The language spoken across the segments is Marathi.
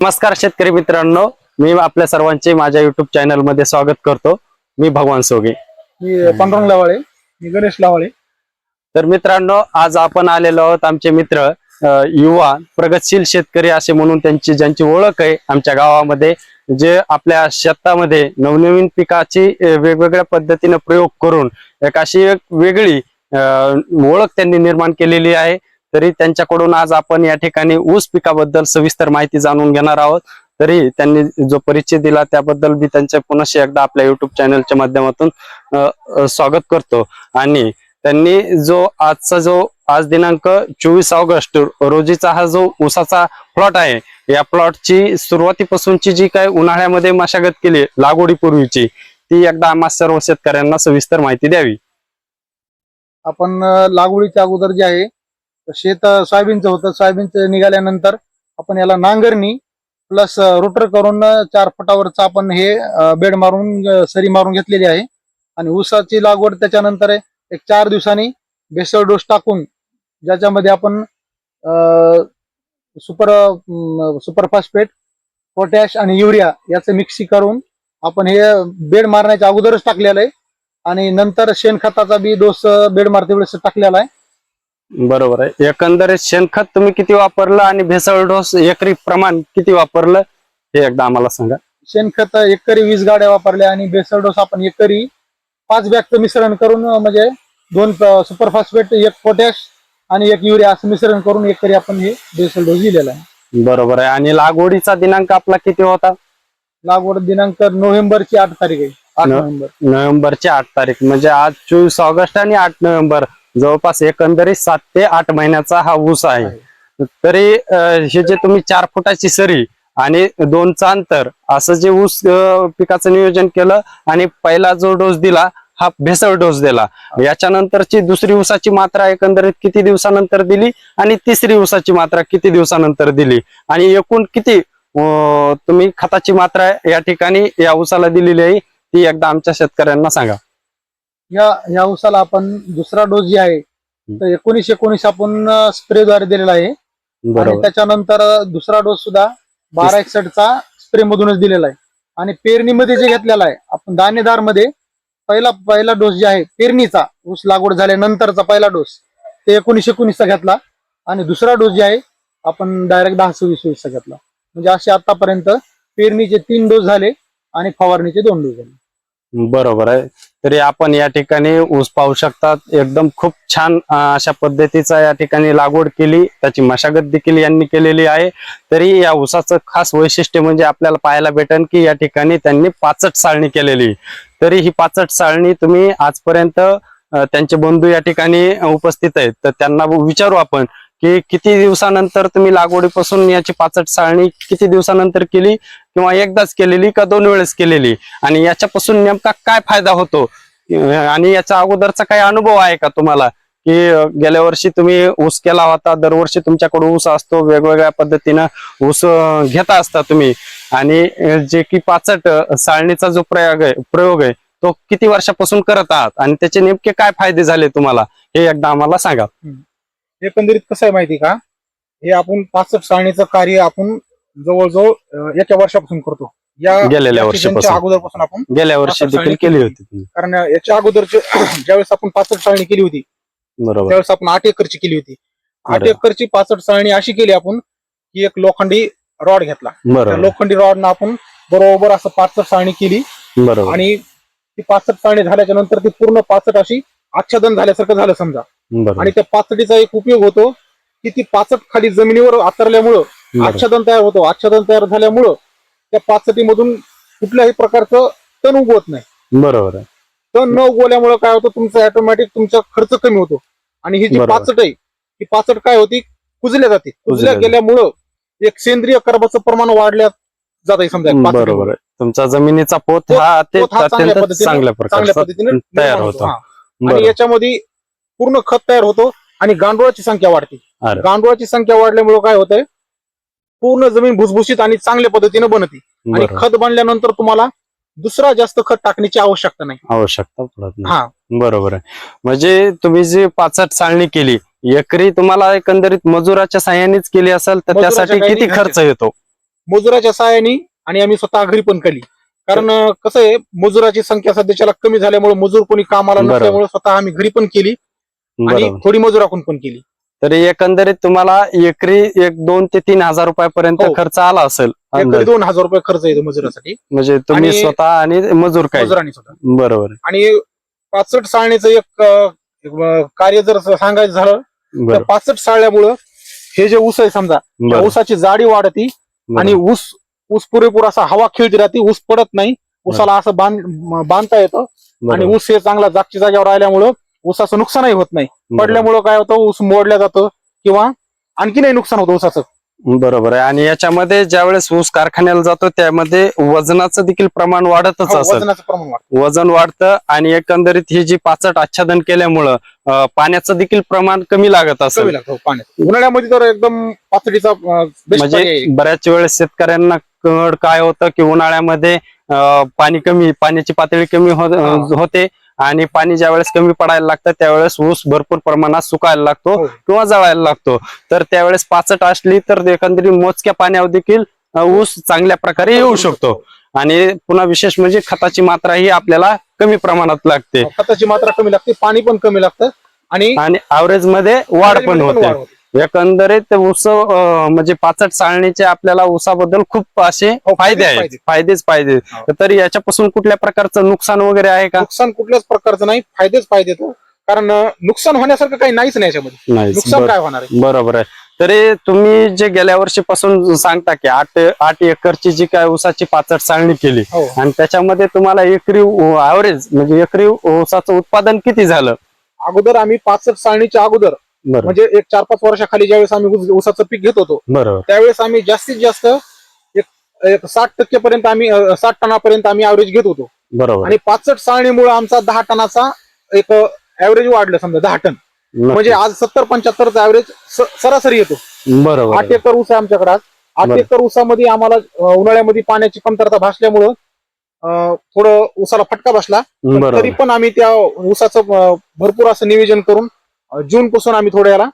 नमस्कार शेतकरी मित्रांनो, मी आपल्या सर्वांचे माझ्या युट्यूब चॅनल मध्ये स्वागत करतो। मी भगवान सोगे, मी पांडुरंग लावाळे, मी गणेश लावाळे। तर मित्रांनो, आज आपण आलेलो आहोत आमचे मित्र युवा प्रगतशील शेतकरी असे म्हणून ज्यांची ओळख आहे आमच्या गावामध्ये, जे आपल्या शेतामध्ये नवनवीन पिकाची वेगवेगळ्या पद्धतीने प्रयोग करून एक वेगळी ओळख त्यांनी निर्माण केलेली आहे। तरी त्यांच्याकडून आज आपण या ठिकाणी ऊस पिकाबद्दल सविस्तर माहिती जाणून घेणार आहोत। तरी त्यांनी जो परिचय दिला त्याबद्दल मी त्यांचे पुन्हा एकदा आपल्या युट्यूब चॅनलच्या माध्यमातून स्वागत करतो। आणि त्यांनी आज दिनांक 24 ऑगस्ट रोजीचा हा जो ऊसाचा प्लॉट आहे, या प्लॉटची सुरुवातीपासूनची जी काय उन्हाळ्यामध्ये मशागत केली लागवडीपूर्वीची, ती एकदा आम्हा सर्व शेतकऱ्यांना सविस्तर माहिती द्यावी। आपण लागवडीच्या अगोदर जे आहे शेत सोयाबीनचं होतं, सोयाबीनचं निघाल्यानंतर आपण याला नांगरणी प्लस रोटर करून 4 फुटावरचा आपण हे बेड मारून सरी मारून घेतलेली आहे। आणि ऊसाची लागवड त्याच्यानंतर एक 4 दिवसांनी बेसल डोस टाकून, ज्याच्यामध्ये आपण सुपर फॉस्फेट, पोटॅश आणि युरिया याचं मिक्सी करून आपण हे बेड मारण्याच्या अगोदरच टाकलेलं आहे। आणि नंतर शेणखताचा बी डोस बेड मारते वेळेस टाकलेला आहे। बरोबर आहे। एकंदरीत शेणखत तुम्ही किती वापरलं आणि भेसळ डोस एकरी प्रमाण किती वापरलं हे एकदा आम्हाला सांगा। शेणखत एकरी 20 गाड्या वापरल्या आणि बेसल डोस आपण एकरी 5 बॅगचं मिश्रण करून, म्हणजे 2 सुपर फॉस्फेट, 1 पोटॅश आणि 1 युरिया असं मिश्रण करून एकरी आपण हे बेसल डोस दिलेला आहे। बरोबर आहे। आणि लागवडीचा दिनांक आपला किती होता? लागवड दिनांक नोव्हेंबरची 8 तारीख आहे। 8 नोव्हेंबरची 8 तारीख, म्हणजे आज 24 ऑगस्ट आणि 8 नोव्हेंबर, जवळपास एकंदरीत 7 ते 8 महिन्याचा हा ऊस आहे। तरी हे जे तुम्ही 4 फुटाची सरी आणि 2चा अंतर असं जे ऊस पिकाचं नियोजन केलं, आणि पहिला जो डोस दिला हा भेसळ डोस दिला, याच्यानंतरची दुसरी ऊसाची मात्रा एकंदरीत किती दिवसानंतर दिली आणि तिसरी ऊसाची मात्रा किती दिवसानंतर दिली, आणि एकूण किती तुम्ही खताची मात्रा या ठिकाणी या ऊसाला दिलेली आहे, ती एकदा आमच्या शेतकऱ्यांना सांगा। या ऊसाला आपण दुसरा डोस जे आहे तर 19 आपण स्प्रेद्वारे दिलेला आहे। आणि त्याच्यानंतर दुसरा डोस सुद्धा 1261चा स्प्रे मधूनच दिलेला आहे। आणि पेरणीमध्ये जे घेतलेला आहे आपण दाणेदार मध्ये, पहिला डोस जे आहे पेरणीचा, ऊस लागवड झाल्यानंतरचा पहिला डोस ते 19 घेतला। आणि दुसरा डोस जे आहे आपण डायरेक्ट 10-20 घेतला। म्हणजे असे आतापर्यंत पेरणीचे 3 डोस झाले आणि फवारणीचे 2 डोस झाले। बरोबर आहे। तरी आपण या ठिकाणी ऊस पाहू शकतात, एकदम खूप छान अशा पद्धतीचा या ठिकाणी लागवड केली, त्याची मशागत देखील यांनी केलेली आहे। तरी या ऊसाचं खास वैशिष्ट्य म्हणजे आपल्याला पाहायला भेटेल की या ठिकाणी त्यांनी पाचट साळणी केलेली। तरी ही पाचट साळणी तुम्ही आजपर्यंत त्यांचे बंधू या ठिकाणी उपस्थित आहेत, तर त्यांना विचारू आपण की किती दिवसानंतर तुम्ही लागवडीपासून याची पाचट साळणी किती दिवसानंतर केली, किंवा एकदाच केलेली का 2 वेळेस केलेली, आणि याच्यापासून नेमका काय फायदा होतो, आणि याचा अगोदरचा काही अनुभव आहे का तुम्हाला, की गेल्या वर्षी तुम्ही ऊस केला होता, दरवर्षी तुमच्याकडे ऊस असतो, वेगवेगळ्या पद्धतीनं ऊस घेता असता तुम्ही, आणि जे की पाचट साळणीचा जो प्रयोग आहे तो किती वर्षापासून करत आहात, आणि त्याचे नेमके काय फायदे झाले तुम्हाला, हे एकदा आम्हाला सांगा। एकंदरीत कसं आहे माहिती का, हे आपण पाचट साळणीचं कार्य आपण जवळजवळ 1 वर्षापासून करतो। गेल्या वर्षापासून, अगोदरपासून आपण गेल्या वर्षी देखील केली होती, कारण याच्या अगोदरचे ज्यावेळेस आपण पाचट साळणी केली होती, बरोबर, त्यावेळेस आपण 8 एकरची केली होती। 8 एकरची पाचट साळणी अशी केली आपण की एक लोखंडी रॉड घेतला, त्या लोखंडी रॉडनं आपण बरोबर असं पाचट साळणी केली। बरोबर, आणि ती पाचट साळणी झाल्याच्या नंतर ती पूर्ण पाचट अशी आच्छादन झाल्यासारखं झालं समजा। आणि त्या पाचटीचा एक उपयोग होतो की ती पाचट खाली जमिनीवर आतरल्यामुळं आच्छादन तयार होतो। आच्छादन तयार झाल्यामुळं त्या पाचटीमधून कुठल्याही प्रकारचं तण उगवत नाही। बरोबर आहे। तण न उगवल्यामुळे काय होतं, तुमचा ऑटोमॅटिक तुमचा खर्च कमी होतो। आणि ही जी पाचट आहे, ही पाचट काय होती, कुजल्या जाते। कुजल्या गेल्यामुळं एक सेंद्रिय कर्बाचं प्रमाण वाढल्या जात आहे समजा। बरोबर आहे, तुमचा जमिनीचा पोत हा चांगल्या पद्धतीने तयार होतो। आणि याच्यामध्ये पूर्ण खत तयार होतो आणि गांडुळाची संख्या वाढते। गांडुळाची संख्या वाढल्यामुळे काय होतंय, पूर्ण जमीन भुसभुशीत आणि चांगल्या पद्धतीने बनते। आणि खत बनल्यानंतर तुम्हाला दुसरा जास्त खत टाकण्याची आवश्यकता नाही, आवश्यकता पडत नाही। बरोबर आहे। म्हणजे तुम्ही जी पाचट साळणी केली, एकरी तुम्हाला एकंदरीत मजुराच्या साह्यानेच केली असेल, तर त्यासाठी किती खर्च येतो? मजुराच्या सहाय्याने आणि आम्ही स्वतः घरी पण केली. कारण कसं आहे, मजुराची संख्या सध्याच्याला कमी झाल्यामुळे मजूर कोणी कामाला बरोबर. नसल्यामुळे स्वतः आम्ही घरी पण केली आणि बरोबर. थोडी मजुराकडून पण केली. तरी एकंदरीत तुम्हाला एकरी 2 ते 3 हजार रुपयापर्यंत हो. खर्च आला असेल एकरी अंदाजे. 2,000 रुपये खर्च येतो मजुरासाठी, म्हणजे तुम्ही आणि स्वतः आणि मजूर काय. मजुरांनी स्वतः. बरोबर आणि 65 साळणीचं एक कार्य जर सांगायचं झालं तर बरोबर 65 साळल्यामुळं हे जे ऊस आहे समजा, त्या बरोबर. ऊसाची जाडी वाढती आणि ऊस पुरेपूर असा हवा खेळती राहते, ऊस पडत नाही, ऊसाला असं बांधता येतं आणि बरोबर. ऊस हे चांगला जागच्या जागेवर राहिल्यामुळं ऊसाचं नुकसानही होत नाही. पडल्यामुळं काय होतं, ऊस मोडल्या जातं किंवा आणखीनही नुकसान होतं ऊसाचं. बरोबर आहे. आणि याच्यामध्ये ज्यावेळेस ऊस कारखान्याला जातो त्यामध्ये वजनाचं देखील प्रमाण वाढतच हो, असेल. वजनाचं प्रमाण वाढतं. वजन वाढतं आणि एकंदरीत ही जी पाचट आच्छादन केल्यामुळं पाण्याचं देखील प्रमाण कमी लागत असेल. कमी लागतं पाण्यात. उन्हाळ्यामध्ये तर एकदम पातळीचा बेस्ट पर्याय आहे. म्हणजे बऱ्याच वेळेस शेतकऱ्यांना कळ काय होतं की उन्हाळ्यामध्ये पाण्याची पातळी कमी होते आणि पाणी ज्यावेळेस कमी पडायला लागतं त्यावेळेस ऊस भरपूर प्रमाणात सुकायला लागतो हो. किंवा जळायला लागतो. तर त्यावेळेस पाचट असली तर एकंदरीत मोजक्या पाण्यावर देखील ऊस चांगल्या प्रकारे येऊ शकतो. आणि पुन्हा विशेष म्हणजे खताची मात्रा ही आपल्याला कमी प्रमाणात लागते, खताची मात्रा कमी लागते, पाणी पण कमी लागतं आणि ॲव्हरेज मध्ये वाढ पण होते. वाढ होते. एकंदरीत ऊस म्हणजे पाचट चाळणीचे आपल्याला ऊसाबद्दल खूप असे फायदे आहेत, फायदे. हो. तर याच्यापासून कुठल्या प्रकारचं नुकसान वगैरे आहे का? नुकसान कुठल्याच प्रकारचं नाही, फायदेच फायदे. कारण नुकसान होण्यासारखं काही नाहीच नाही याच्यामध्ये. नाही. नुकसान काय होणार आहे? बरोबर आहे. तरी तुम्ही जे गेल्या वर्षीपासून सांगता की 8 एकरची जी काय ऊसाची पाचट चाळणी केली हो. आणि त्याच्यामध्ये तुम्हाला एकरी ॲव्हरेज म्हणजे एकरी ऊसाचं उत्पादन किती झालं? अगोदर आम्ही 65 साळणीच्या अगोदर बरोबर म्हणजे एक 4-5 वर्षाखाली ज्यावेळेस आम्ही ऊसाचं पीक घेत होतो बरोबर त्यावेळेस आम्ही जास्तीत जास्त एक 60% पर्यंत आम्ही 60 टनापर्यंत आम्ही ॲव्हरेज घेत होतो. बरोबर. आणि 65 साळणीमुळे आमचा 10 टनाचा एक ॲव्हरेज वाढलं, समजा 10 टन. म्हणजे आज 70-75चा ॲव्हरेज सरासरी येतो. बरोबर. 8 एकर ऊस आहे आमच्याकडे. 8 बरं. एकर ऊसामध्ये आम्हाला उन्हाळ्यामध्ये पाण्याची कमतरता भासल्यामुळं थोडं ऊसाला फटका बसला. पण बरोबर. तरी पण आम्ही त्या ऊसाचं भरपूर असं नियोजन करून जून पासून आम्ही थोडं याला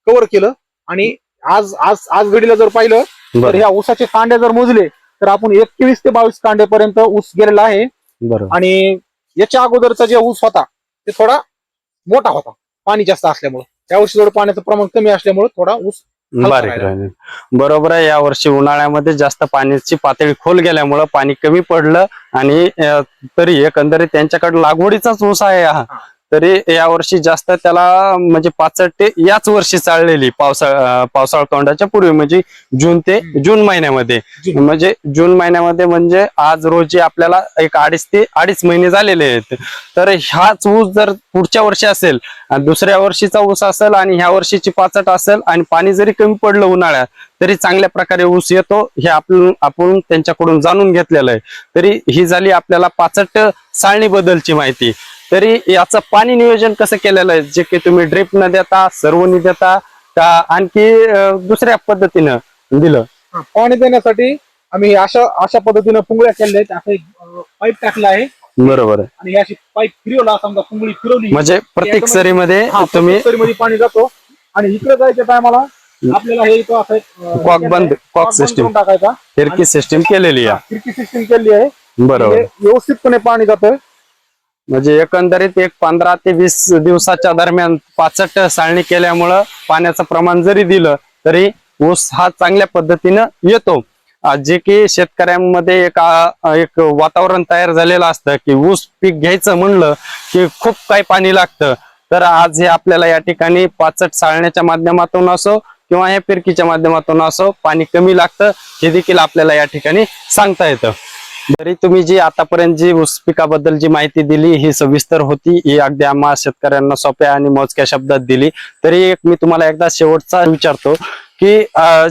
कव्हर केलं. आणि आज आज आज घडीला जर पाहिलं तर बरोबर. ह्या ऊसाचे कांडे जर मोजले तर आपण 21 ते 22 कांड्यापर्यंत ऊस गेलेला आहे. बरोबर. आणि याच्या अगोदरचा जे ऊस होता ते थोडा मोठा होता, पाणी जास्त असल्यामुळे. त्यावर्षी थोडं पाण्याचं प्रमाण कमी असल्यामुळे थोडा ऊस बारीक राहिले. बरोबर आहे. या वर्षी उन्हाळ्यामध्ये जास्त पाण्याची पातळी खोल गेल्यामुळं पाणी कमी पडलं आणि तरी एकंदरीत त्यांच्याकडे लागवडीचाच ऊस आहे हा. तरी यावर्षी जास्त त्याला म्हणजे पाचट याच वर्षी चाललेली पावसाळा तोंडाच्या पूर्वी म्हणजे जून महिन्यामध्ये. म्हणजे जून महिन्यामध्ये म्हणजे आज रोजी आपल्याला एक 2.5 महिने झालेले आहेत. तर हाच ऊस जर पुढच्या वर्षी असेल, दुसऱ्या वर्षीचा ऊस असेल आणि ह्या वर्षीची पाचट असेल आणि पाणी जरी कमी पडलं उन्हाळ्यात तरी चांगल्या प्रकारे ऊस येतो, हे आपण त्यांच्याकडून जाणून घेतलेलं आहे. तरी ही झाली आपल्याला पाचट चाळणी बद्दलची माहिती. तरी याचं पाणी नियोजन कसं केलेलं आहे, जे की तुम्ही ड्रिप न देता सर्वनी देता का आणखी दुसऱ्या पद्धतीनं दिलं? पाणी देण्यासाठी आम्ही अशा पद्धतीनं पुंगळ्या केलेल्या आहेत. असं एक पाईप टाकला आहे. बरोबर आहे. आणि अशी पाईप फिरवला, समजा पुंगळी फिरवली म्हणजे प्रत्येक सरीमध्ये तुम्ही सरीमध्ये पाणी जातो. आणि इकडे जायच्या टायमाला आपल्याला हे इथं असं कॉक सिस्टीम टाकायचा, खिडकी सिस्टीम केलेली आहे. खिडकी सिस्टीम केली आहे. बरोबर. व्यवस्थितपणे पाणी जातं. म्हणजे एकंदरीत एक 15 ते 20 दिवसाच्या दरम्यान पाचट चाळणी केल्यामुळं पाण्याचं प्रमाण जरी दिलं तरी ऊस हा चांगल्या पद्धतीनं येतो. जे की शेतकऱ्यांमध्ये एक वातावरण तयार झालेलं असतं की ऊस पीक घ्यायचं म्हणलं की खूप काही पाणी लागतं. तर आज हे आपल्याला या ठिकाणी पाचट चाळण्याच्या माध्यमातून असो किंवा या फिरकीच्या माध्यमातून असो पाणी कमी लागतं हे देखील आपल्याला या ठिकाणी सांगता येतं. जरी तुम्ही जी आतापर्यंत जी ऊस पिकाबद्दल जी माहिती दिली ही सविस्तर होती, ही अगदी आम्हा शेतकऱ्यांना सोप्या आणि मोजक्या शब्दात दिली. तरी मी तुम्हाला एकदा शेवटचा विचारतो की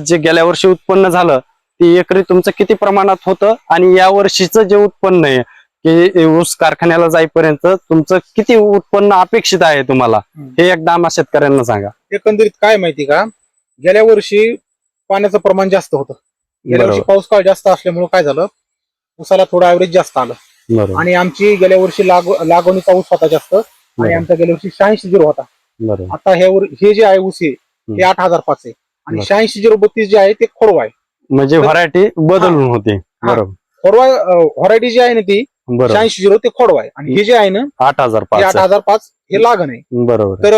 जे गेल्या वर्षी उत्पन्न झालं ती एकरी तुमचं किती प्रमाणात होतं आणि या वर्षीचं जे उत्पन्न आहे की ऊस कारखान्याला जाईपर्यंत तुमचं किती उत्पन्न अपेक्षित आहे तुम्हाला, हे एकदा आम्हा शेतकऱ्यांना सांगा. एकंदरीत काय माहिती का, गेल्या वर्षी पाण्याचं प्रमाण जास्त होतं. गेल्या वर्षी पाऊस काळ जास्त असल्यामुळे काय झालं, ऊसाला थोडं ॲव्हरेज जास्त आलं. आणि आमची गेल्या वर्षी लागवणीचा ऊस होता जास्त आणि आमचा गेल्या वर्षी 86-0 होता. आता हे जे आहे ऊस हे 8,005 आहे आणि 86-032 जे आहे ते खोडवा आहे. म्हणजे व्हरायटी बदलून होती. बरोबर. खोडवा व्हरायटी जी आहे ना ती बरोबर. 86-0 ते खोडवा आहे आणि हे जे आहे ना 8,005 8,005 हे लागण आहे. बरोबर. तर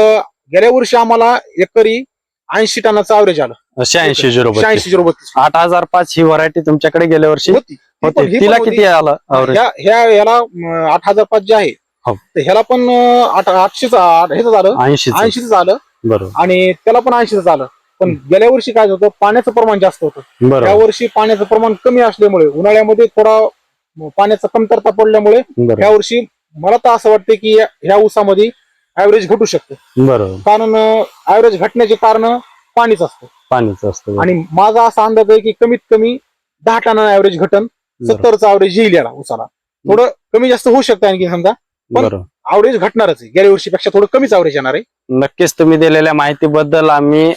गेल्या वर्षी आम्हाला एकरी 80 टनाचं ॲव्हरेज आलं. 86-0 86-0 8,005 ही व्हरायटी तुमच्याकडे गेल्या वर्षी होती. होती. तिला किती आलं average? ह्याला 8,005 जे आहे हो. तर ह्याला पण 800 ह्याचं झालं 80 झालं बरोबर. आणि त्याला पण 80 झालं. पण गेल्या वर्षी काय होतं पाण्याचं प्रमाण जास्त होतं. या बरोबर. वर्षी पाण्याचं प्रमाण कमी असल्यामुळे उन्हाळ्यामध्ये थोडा पाण्याचा कमतरता पडल्यामुळे बरोबर. या वर्षी मला तर असं वाटतं की ह्या ऊसामध्ये ऍव्हरेज घटू शकतं. बरोबर. कारण ऍव्हरेज घटण्याचे कारण पाणीच असतं पाणीच असतं. आणि माझा असा अंदाज आहे की कमीत कमी 10 टनानं ऍव्हरेज घटन, 70चं ऍव्हरेज येईल याला ऊसाला. थोडं कमी जास्त होऊ शकतं आणखी समजा, पण बरोबर. ऍव्हरेज घटणारच आहे. गेल्या वर्षीपेक्षा थोडं कमीच ऍव्हरेज येणार आहे. नक्कीच तुम्ही दिलेल्या माहितीबद्दल आम्ही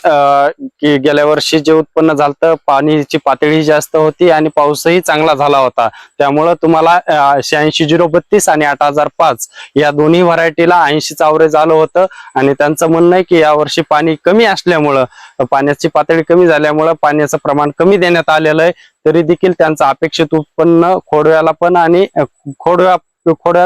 की गेल्या वर्षी जे उत्पन्न झालं पाण्याची पातळी जास्त होती आणि पाऊसही चांगला झाला होता, त्यामुळं तुम्हाला 86-032 आणि 8,005 या दोन्ही व्हरायटीला 80चं ॲव्हरेज आलं होतं. आणि त्यांचं म्हणणं आहे की यावर्षी पाणी कमी असल्यामुळं, पाण्याची पातळी कमी झाल्यामुळं पाण्याचं प्रमाण कमी देण्यात आलेलं आहे. तरी देखील त्यांचं अपेक्षित उत्पन्न खोडव्याला पण आणि खोडव्या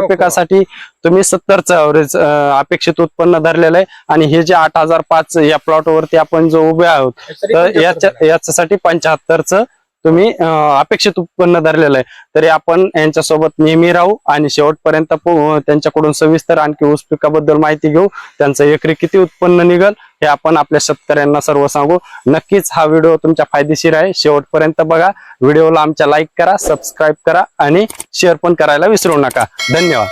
पिकासाठी तुम्ही 70चं ॲव्हरेज अपेक्षित उत्पन्न धरलेलं आहे. आणि हे जे 8,005 या प्लॉट वरती आपण जो उभे आहोत तर याच्यासाठी 75चं तुम्ही अपेक्षित उत्पन्न धरलेलं आहे. तरी आपण यांच्यासोबत नेहमी राहू आणि शेवटपर्यंत त्यांच्याकडून सविस्तर आणखी ऊस पिकाबद्दल माहिती घेऊ. त्यांचं एकरी किती उत्पन्न निघल हे आपण आपल्या शेतकऱ्यांना सर्व सांगू. नक्कीच हा व्हिडिओ तुमच्या फायदेशीर आहे. शेवटपर्यंत बघा. व्हिडिओला आमच्या लाईक करा, सबस्क्राईब करा आणि शेअर पण करायला विसरू नका. धन्यवाद.